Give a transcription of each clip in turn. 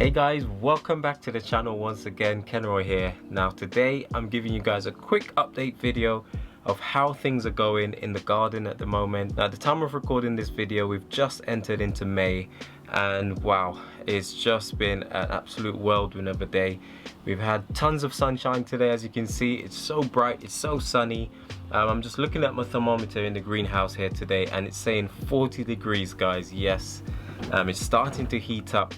Hey guys, welcome back to the channel once again. Kenroy here. Now today I'm giving you guys a quick update video of how things are going in the garden at the moment. Now at the time of recording this video, we've just entered into May, and wow, it's just been an absolute whirlwind of a day. We've had tons of sunshine today. As you can see, it's so bright, it's so sunny. I'm just looking at my thermometer in the greenhouse here today and it's saying 40 degrees, guys. Yes, it's starting to heat up.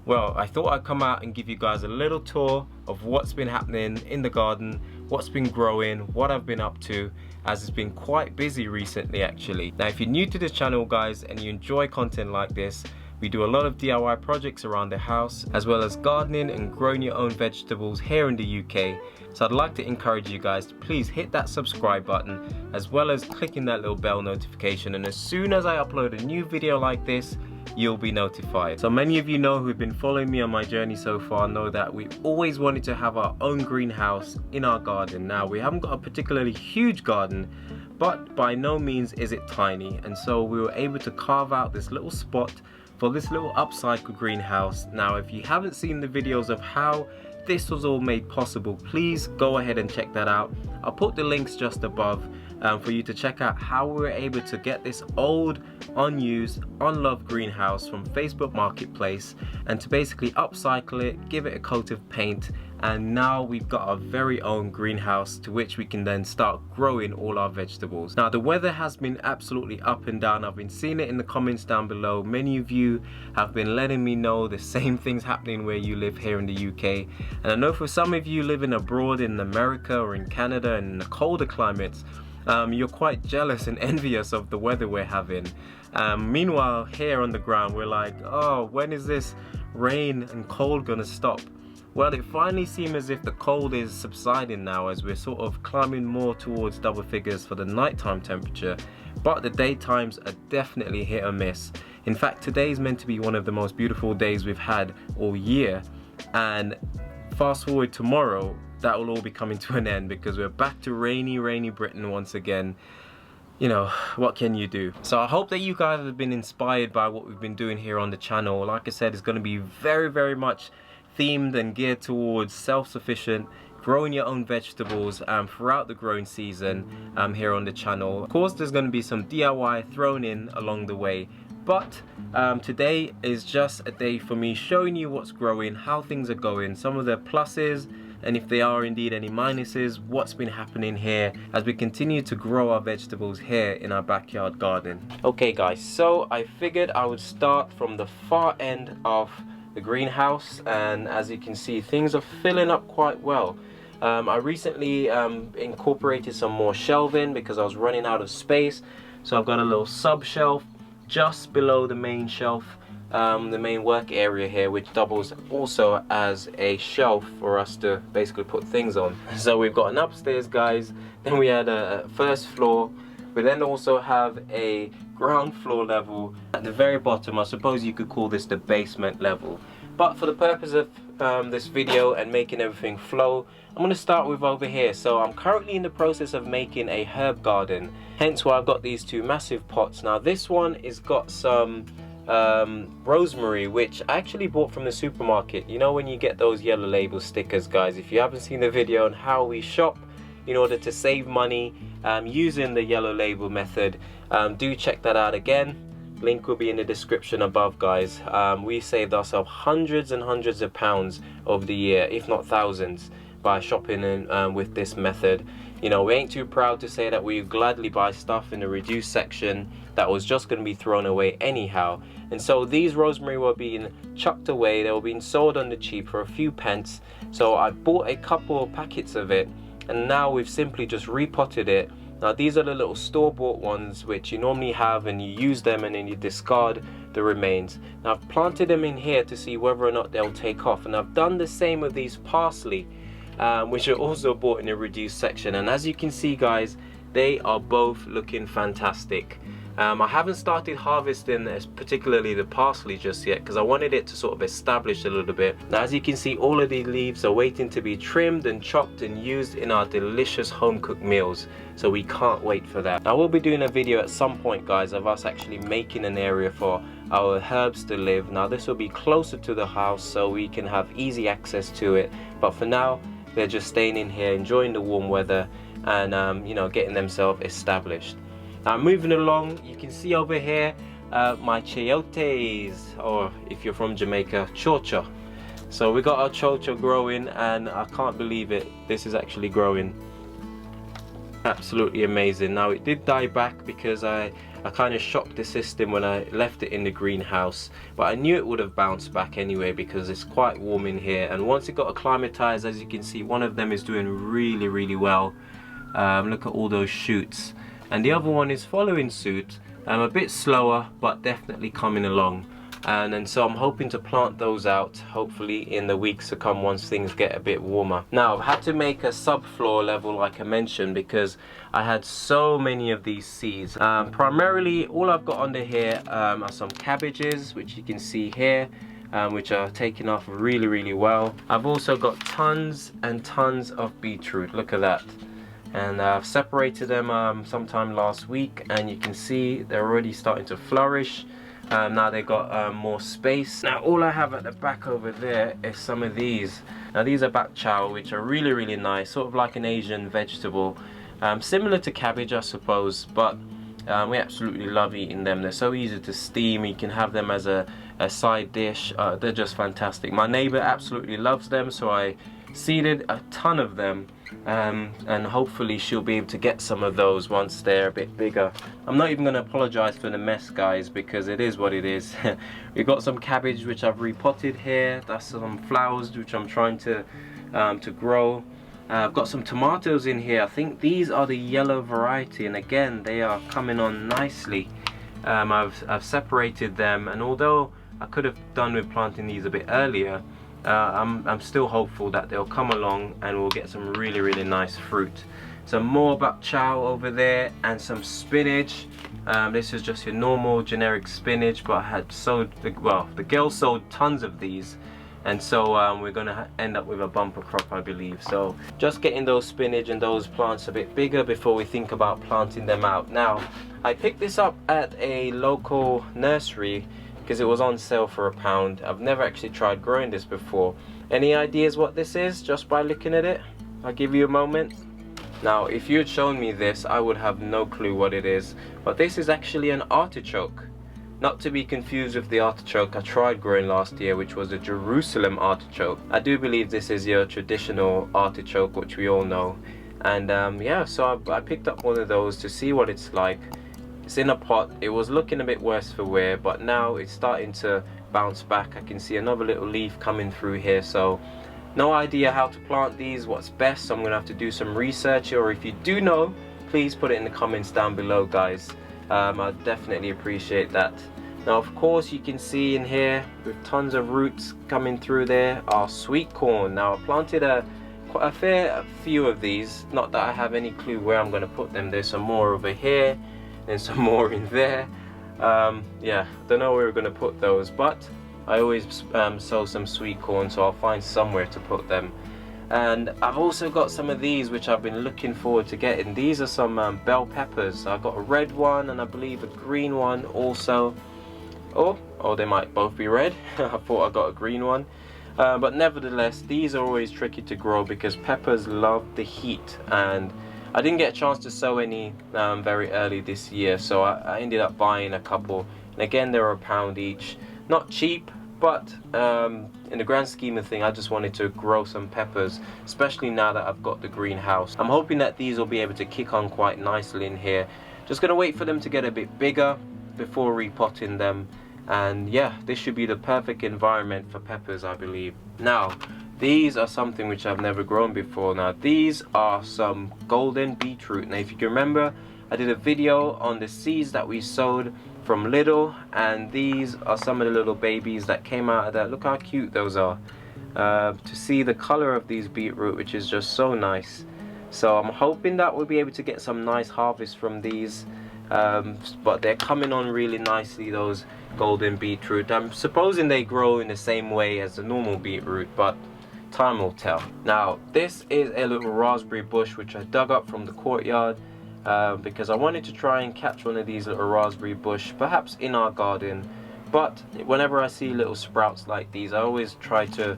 Well, I thought I'd come out and give you guys a little tour of what's been happening in the garden, what's been growing, what I've been up to, as it's been quite busy recently actually. Now if you're new to this channel guys and you enjoy content like this, we do a lot of DIY projects around the house, as well as gardening and growing your own vegetables here in the UK. So I'd like to encourage you guys to please hit that subscribe button, as well as clicking that little bell notification, and as soon as I upload a new video like this, you'll be notified. So many of you know who've been following me on my journey so far know that we always wanted to have our own greenhouse in our garden. Now we haven't got a particularly huge garden, but by no means is it tiny, and so we were able to carve out this little spot for this little upcycle greenhouse. Now if you haven't seen the videos of how this was all made possible, please go ahead and check that out. I'll put the links just above for you to check out how we were able to get this old, unused, unloved greenhouse from Facebook Marketplace and to basically upcycle it, give it a coat of paint, and now we've got our very own greenhouse to which we can then start growing all our vegetables. Now the weather has been absolutely up and down. I've been seeing it in the comments down below. Many of you have been letting me know the same things happening where you live here in the UK, and I know for some of you living abroad in America or in Canada and in the colder climates, you're quite jealous and envious of the weather we're having. Meanwhile here on the ground we're like, oh, when is this rain and cold gonna stop? Well, it finally seems as if the cold is subsiding now, as we're sort of climbing more towards double figures for the nighttime temperature, but the daytimes are definitely hit or miss. In fact, today is meant to be one of the most beautiful days we've had all year, and fast forward tomorrow, that will all be coming to an end because we're back to rainy Britain once again. You know, what can you do? So I hope that you guys have been inspired by what we've been doing here on the channel. Like I said, it's going to be very much themed and geared towards self-sufficient, growing your own vegetables throughout the growing season here on the channel. Of course, there's going to be some DIY thrown in along the way, but today is just a day for me showing you what's growing, how things are going, some of the pluses, and if there are indeed any minuses, what's been happening here as we continue to grow our vegetables here in our backyard garden. Okay guys, so I figured I would start from the far end of the greenhouse, and as you can see, things are filling up quite well. I recently incorporated some more shelving because I was running out of space, so I've got a little sub shelf just below the main shelf, the main work area here, which doubles also as a shelf for us to basically put things on. So we've got an upstairs guys, then we had a first floor, we then also have a ground floor level at the very bottom. I suppose you could call this the basement level, but for the purpose of this video and making everything flow, I'm going to start with over here. So I'm currently in the process of making a herb garden, hence why I've got these two massive pots. Now this one is got some rosemary, which I actually bought from the supermarket. You know when you get those yellow label stickers, guys, if you haven't seen the video on how we shop in order to save money using the yellow label method, do check that out again. Link will be in the description above, guys. We saved ourselves hundreds and hundreds of pounds over the year, if not thousands, by shopping in, with this method. You know, we ain't too proud to say that we gladly buy stuff in the reduced section that was just going to be thrown away anyhow. And so these rosemary were being chucked away, they were being sold on the cheap for a few pence. So I bought a couple of packets of it, and now we've simply just repotted it. Now these are the little store-bought ones which you normally have and you use them and then you discard the remains. Now I've planted them in here to see whether or not they'll take off, and I've done the same with these parsley, which are also bought in a reduced section, and as you can see guys, they are both looking fantastic. I haven't started harvesting particularly the parsley just yet because I wanted it to sort of establish a little bit. Now as you can see, all of these leaves are waiting to be trimmed and chopped and used in our delicious home cooked meals, so we can't wait for that. I will be doing a video at some point, guys, of us actually making an area for our herbs to live. Now this will be closer to the house so we can have easy access to it, but for now they're just staying in here enjoying the warm weather and you know, getting themselves established. Now moving along, you can see over here my chayotes, or if you're from Jamaica, chocha. So we got our chocha growing and I can't believe it, this is actually growing. Absolutely amazing. Now it did die back because I kind of shocked the system when I left it in the greenhouse, but I knew it would have bounced back anyway because it's quite warm in here, and once it got acclimatized, as you can see, one of them is doing really well. Look at all those shoots, and the other one is following suit, a bit slower but definitely coming along. And so I'm hoping to plant those out hopefully in the weeks to come once things get a bit warmer. Now I've had to make a subfloor level like I mentioned because I had so many of these seeds. Primarily all I've got under here are some cabbages, which you can see here, which are taking off really well. I've also got tons and tons of beetroot, look at that. And I've separated them sometime last week, and you can see they're already starting to flourish. Now they've got more space. Now all I have at the back over there is some of these. Now these are bak chow, which are really nice, sort of like an Asian vegetable, similar to cabbage I suppose, but we absolutely love eating them. They're so easy to steam, you can have them as a side dish. They're just fantastic. My neighbor absolutely loves them, so I seeded a ton of them, and hopefully she'll be able to get some of those once they're a bit bigger. I'm not even going to apologize for the mess, guys, because it is what it is. We've got some cabbage which I've repotted here. That's some flowers which I'm trying to grow. I've got some tomatoes in here. I think these are the yellow variety, and again they are coming on nicely. I've separated them, and although I could have done with planting these a bit earlier, I'm still hopeful that they'll come along and we'll get some really nice fruit. Some more bak chow over there and some spinach. This is just your normal generic spinach, but I had sowed, well, the girl sowed tons of these, and so we're gonna end up with a bumper crop, I believe. So just getting those spinach and those plants a bit bigger before we think about planting them out. Now I picked this up at a local nursery because it was on sale for £1. I've never actually tried growing this before. Any ideas what this is just by looking at it? I'll give you a moment. Now if you had shown me this, I would have no clue what it is, but this is actually an artichoke. Not to be confused with the artichoke I tried growing last year, which was a Jerusalem artichoke. I do believe this is your traditional artichoke, which we all know. And yeah, so I picked up one of those to see what it's like. It's in a pot. It was looking a bit worse for wear, but now it's starting to bounce back. I can see another little leaf coming through here, so no idea how to plant these, what's best, so I'm gonna have to do some research, or if you do know, please put it in the comments down below, guys. I'd definitely appreciate that. Now of course you can see in here with tons of roots coming through there are sweet corn. Now I planted quite a fair few of these, not that I have any clue where I'm going to put them. There's some more over here and some more in there. Yeah, don't know where we're going to put those, but I always sow some sweet corn, so I'll find somewhere to put them. And I've also got some of these which I've been looking forward to getting. These are some bell peppers. I've got a red one and I believe a green one also. Oh, they might both be red. I thought I got a green one. But nevertheless, these are always tricky to grow because peppers love the heat, and I didn't get a chance to sow any very early this year, so I ended up buying a couple, and again they were £1 each. Not cheap, but in the grand scheme of things, I just wanted to grow some peppers, especially now that I've got the greenhouse. I'm hoping that these will be able to kick on quite nicely in here. Just gonna wait for them to get a bit bigger before repotting them, and yeah, this should be the perfect environment for peppers, I believe. Now these are something which I've never grown before. Now these are some golden beetroot. Now if you can remember, I did a video on the seeds that we sowed from Lidl, and these are some of the little babies that came out of that. Look how cute those are. To see the color of these beetroot, which is just so nice. So I'm hoping that we'll be able to get some nice harvest from these. but they're coming on really nicely, those golden beetroot. I'm supposing they grow in the same way as the normal beetroot, but time will tell. Now this is a little raspberry bush which I dug up from the courtyard because I wanted to try and catch one of these little raspberry bush perhaps in our garden. But whenever I see little sprouts like these, I always try to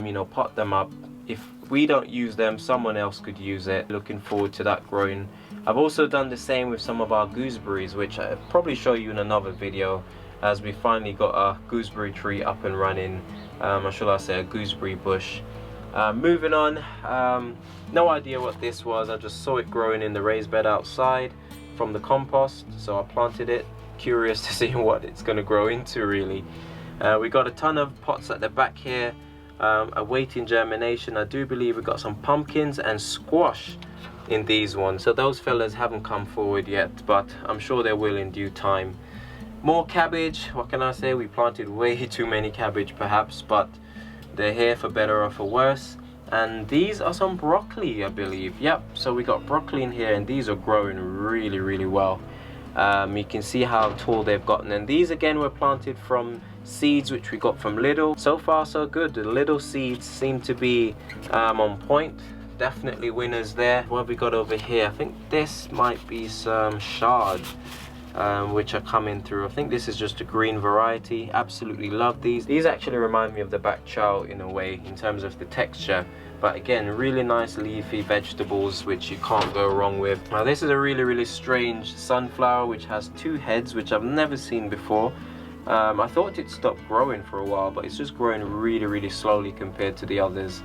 you know, pot them up. If we don't use them, someone else could use it. Looking forward to that growing. I've also done the same with some of our gooseberries, which I'll probably show you in another video, as we finally got a gooseberry tree up and running, or shall I say a gooseberry bush. Moving on, no idea what this was. I just saw it growing in the raised bed outside from the compost, so I planted it, curious to see what it's going to grow into really. We got a ton of pots at the back here, awaiting germination. I do believe we got some pumpkins and squash in these ones, so those fellas haven't come forward yet, but I'm sure they will in due time. More cabbage. What can I say? We planted way too many cabbage perhaps, but they're here for better or for worse. And these are some broccoli, I believe. Yep, so we got broccoli in here, and these are growing really well. You can see how tall they've gotten, and these again were planted from seeds which we got from Lidl. So far so good. The Lidl seeds seem to be on point. Definitely winners there. What have we got over here? I think this might be some shard which are coming through. I think this is just a green variety. Absolutely love these. These actually remind me of the bak chow in a way in terms of the texture, but again really nice leafy vegetables which you can't go wrong with. Now this is a really strange sunflower which has two heads, which I've never seen before. I thought it stopped growing for a while, but it's just growing really slowly compared to the others.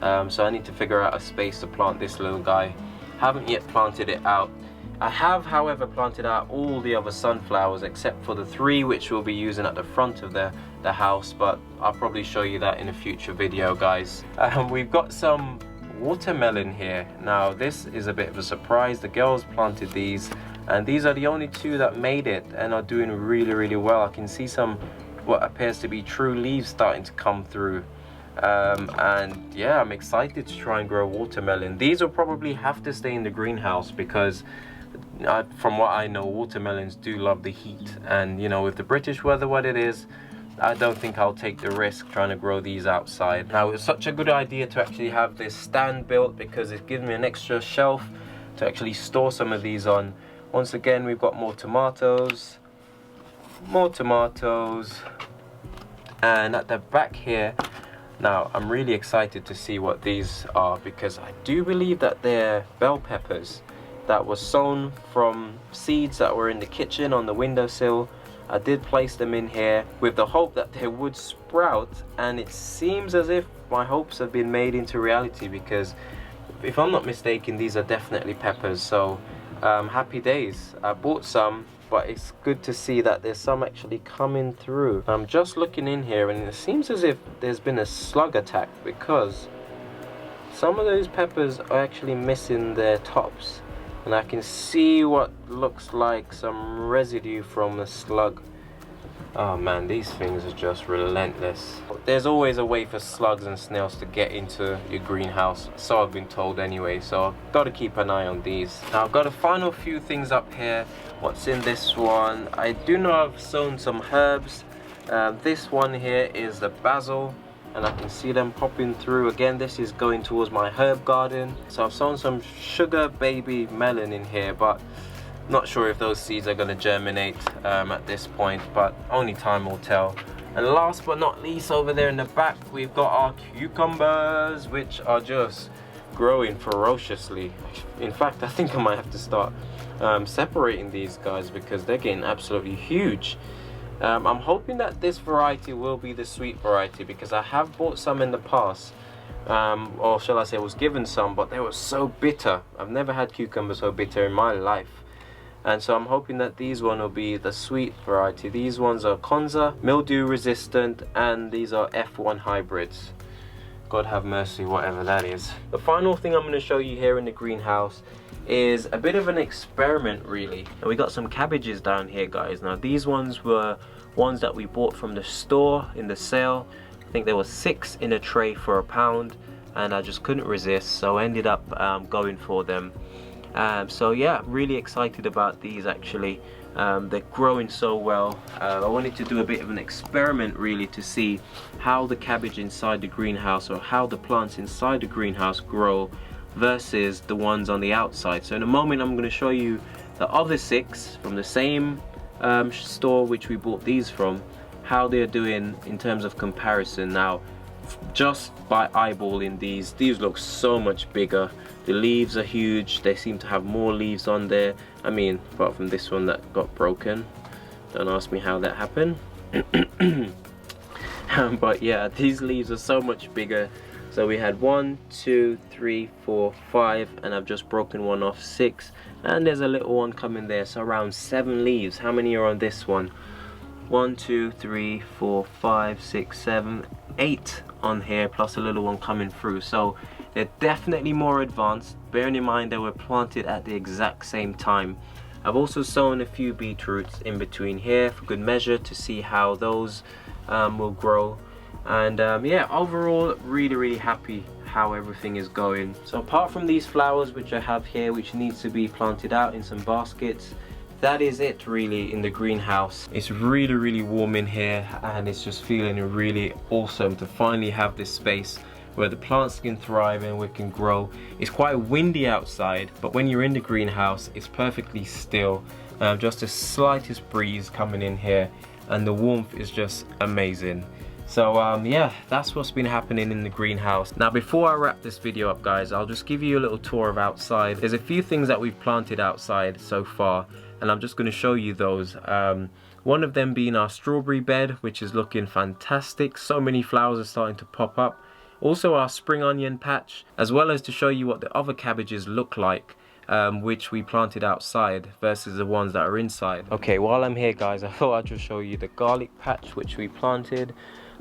So I need to figure out a space to plant this little guy. Haven't yet planted it out. I have however planted out all the other sunflowers except for the 3 which we'll be using at the front of the house, but I'll probably show you that in a future video, guys. We've got some watermelon here. Now this is a bit of a surprise. The girls planted these, and these are the only 2 that made it and are doing really well. I can see some what appears to be true leaves starting to come through. And yeah, I'm excited to try and grow watermelon. These will probably have to stay in the greenhouse because from what I know, watermelons do love the heat, and you know, with the British weather what it is, I don't think I'll take the risk trying to grow these outside. Now it's such a good idea to actually have this stand built because it gives me an extra shelf to actually store some of these on. Once again, we've got more tomatoes, and at the back here, now I'm really excited to see what these are because I do believe that they're bell peppers that was sown from seeds that were in the kitchen on the windowsill. I did place them in here with the hope that they would sprout, and it seems as if my hopes have been made into reality because if I'm not mistaken, these are definitely peppers. So happy days. I bought some, but it's good to see that there's some actually coming through. I'm just looking in here and it seems as if there's been a slug attack because some of those peppers are actually missing their tops, and I can see what looks like some residue from a slug. Oh man, these things are just relentless. There's always a way for slugs and snails to get into your greenhouse, so I've been told anyway, so I've got to keep an eye on these. Now I've got a final few things up here. What's in this one? I do know I've sown some herbs. This one here is the basil, and I can see them popping through. Again, this is going towards my herb garden. So I've sown some sugar baby melon in here, but not sure if those seeds are going to germinate at this point, but only time will tell. And last but not least, over there in the back, we've got our cucumbers, which are just growing ferociously. In fact, I think I might have to start separating these guys because they're getting absolutely huge. I'm hoping that this variety will be the sweet variety because I have bought some in the past, or shall I say was given some, but they were so bitter. I've never had cucumbers so bitter in my life, and so I'm hoping that these one will be the sweet variety. These ones are Konza, mildew resistant, and these are F1 hybrids. God have mercy, whatever that is. The final thing I'm going to show you here in the greenhouse is a bit of an experiment really. And we got some cabbages down here, guys. Now these ones were ones that we bought from the store in the sale. I think there were 6 in a tray for £1, and I just couldn't resist, so I ended up going for them. So yeah, really excited about these actually. They're growing so well. I wanted to do a bit of an experiment really to see how the cabbage inside the greenhouse, or how the plants inside the greenhouse grow versus the ones on the outside. So in a moment I'm going to show you the other 6 from the same store which we bought these from, how they're doing in terms of comparison. Now just by eyeballing these look so much bigger. The leaves are huge, they seem to have more leaves on there. I mean, apart from this one that got broken, don't ask me how that happened. But yeah, these leaves are so much bigger. So we had 1, 2, 3, 4, 5, and I've just broken one off, 6, and there's a little one coming there, so around 7 leaves. How many are on this one? 1, 2, 3, 4, 5, 6, 7, 8 on here, plus a little one coming through. So they're definitely more advanced, bearing in mind they were planted at the exact same time. I've also sown a few beetroots in between here for good measure to see how those will grow. And yeah, overall really happy how everything is going. So apart from these flowers which I have here, which needs to be planted out in some baskets, that is it really in the greenhouse. It's really warm in here, and it's just feeling really awesome to finally have this space where the plants can thrive and we can grow. It's quite windy outside, but when you're in the greenhouse it's perfectly still. Just the slightest breeze coming in here, and the warmth is just amazing. So yeah, that's what's been happening in the greenhouse. Now before I wrap this video up guys, I'll just give you a little tour of outside. There's a few things that we've planted outside so far, and I'm just going to show you those. One of them being our strawberry bed, which is looking fantastic. So many flowers are starting to pop up. Also our spring onion patch, as well as to show you what the other cabbages look like, which we planted outside versus the ones that are inside. Okay, while I'm here guys, I thought I'd just show you the garlic patch which we planted.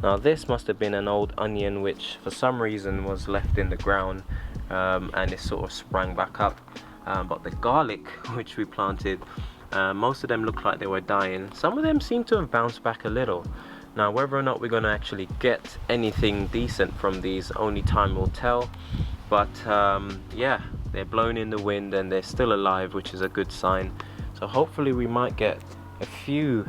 Now this must have been an old onion which for some reason was left in the ground, and it sort of sprang back up. But the garlic which we planted, most of them look like they were dying. Some of them seem to have bounced back a little. Now whether or not we're going to actually get anything decent from these, only time will tell. But yeah, they're blown in the wind and they're still alive, which is a good sign. So hopefully we might get a few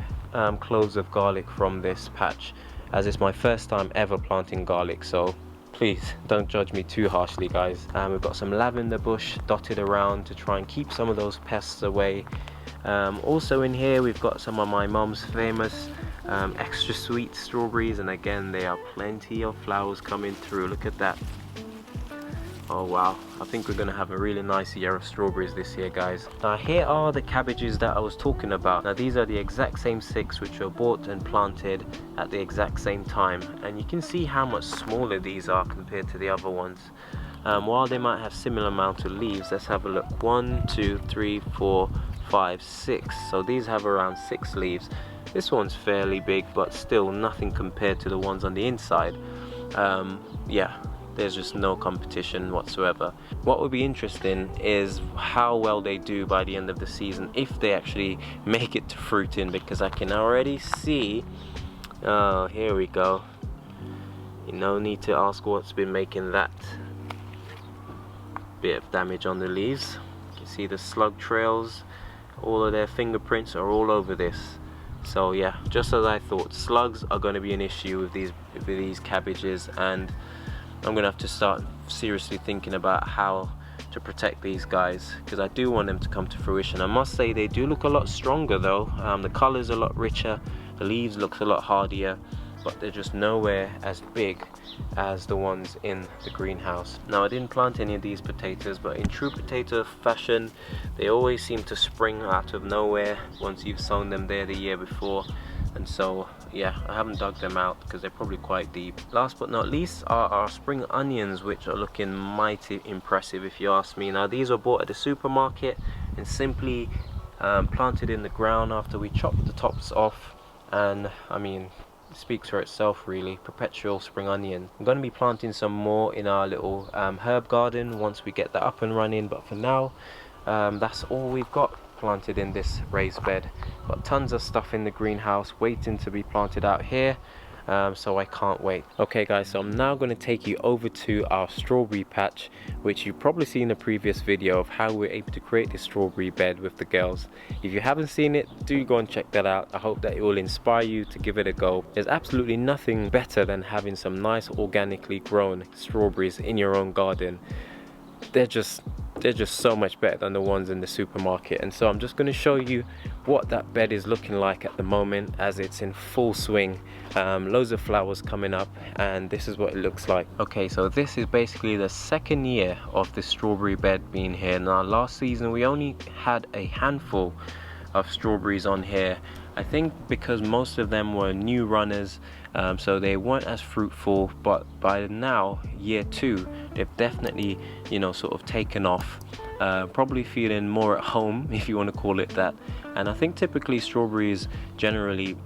cloves of garlic from this patch, as it's my first time ever planting garlic, so please don't judge me too harshly guys. We've got some lavender bush dotted around to try and keep some of those pests away. Also in here we've got some of my mom's famous extra sweet strawberries, and again there are plenty of flowers coming through. Look at that. Oh wow, I think we're gonna have a really nice year of strawberries this year guys. Now here are the cabbages that I was talking about. Now these are the exact same 6 which were bought and planted at the exact same time, and you can see how much smaller these are compared to the other ones. While they might have similar amount of leaves, let's have a look. 1, 2, 3, 4, 5, 6. So these have around 6 leaves. This one's fairly big, but still nothing compared to the ones on the inside. Yeah, there's just no competition whatsoever. What would be interesting is how well they do by the end of the season, if they actually make it to fruiting, because I can already see, oh here we go, no need to ask what's been making that bit of damage on the leaves. You can see the slug trails, all of their fingerprints are all over this. So yeah, just as I thought, slugs are going to be an issue with these cabbages, and I'm gonna have to start seriously thinking about how to protect these guys, because I do want them to come to fruition. I must say they do look a lot stronger though. The colors are a lot richer, the leaves look a lot hardier, but they're just nowhere as big as the ones in the greenhouse. Now I didn't plant any of these potatoes, but in true potato fashion they always seem to spring out of nowhere once you've sown them there the year before. And so yeah, I haven't dug them out because they're probably quite deep. Last but not least are our spring onions, which are looking mighty impressive if you ask me. Now these were bought at the supermarket and simply planted in the ground after we chopped the tops off, and I mean it speaks for itself really. Perpetual spring onion. I'm going to be planting some more in our little herb garden once we get that up and running, but for now that's all we've got planted in this raised bed. Got tons of stuff in the greenhouse waiting to be planted out here, so I can't wait. Okay guys, so I'm now going to take you over to our strawberry patch, which you've probably seen in a previous video of how we're able to create this strawberry bed with the girls. If you haven't seen it, do go and check that out. I hope that it will inspire you to give it a go. There's absolutely nothing better than having some nice organically grown strawberries in your own garden. They're just so much better than the ones in the supermarket. And so I'm just going to show you what that bed is looking like at the moment as it's in full swing. Loads of flowers coming up, and this is what it looks like. Okay, so this is basically the second year of this strawberry bed being here. Now last season we only had a handful of strawberries on here, I think because most of them were new runners, so they weren't as fruitful. But by now, year 2, they've definitely, you know, sort of taken off, probably feeling more at home, if you want to call it that. And I think typically strawberries generally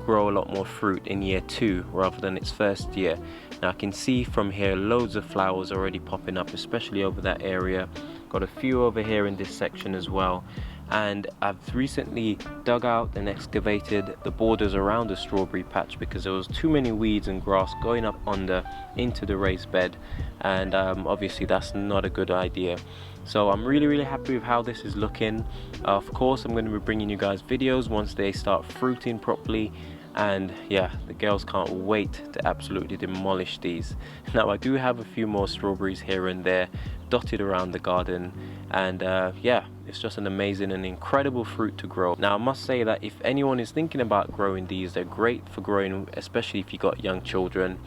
grow a lot more fruit in year 2 rather than its first year. Now I can see from here loads of flowers already popping up, especially over that area. Got a few over here in this section as well. And I've recently dug out and excavated the borders around the strawberry patch because there was too many weeds and grass going up under into the raised bed, and obviously that's not a good idea. So I'm really happy with how this is looking. Of course I'm going to be bringing you guys videos once they start fruiting properly, and yeah, the girls can't wait to absolutely demolish these. Now I do have a few more strawberries here and there dotted around the garden, and yeah, it's just an amazing and incredible fruit to grow. Now I must say that if anyone is thinking about growing these, they're great for growing, especially if you got young children.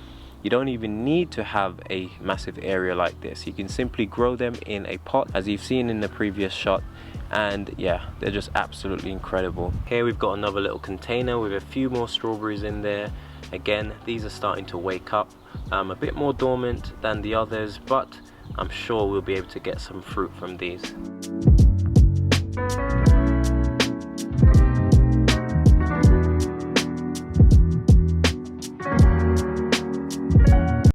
You don't even need to have a massive area like this. You can simply grow them in a pot, as you've seen in the previous shot, and yeah, they're just absolutely incredible. Here we've got another little container with a few more strawberries in there. Again, these are starting to wake up, a bit more dormant than the others, but I'm sure we'll be able to get some fruit from these.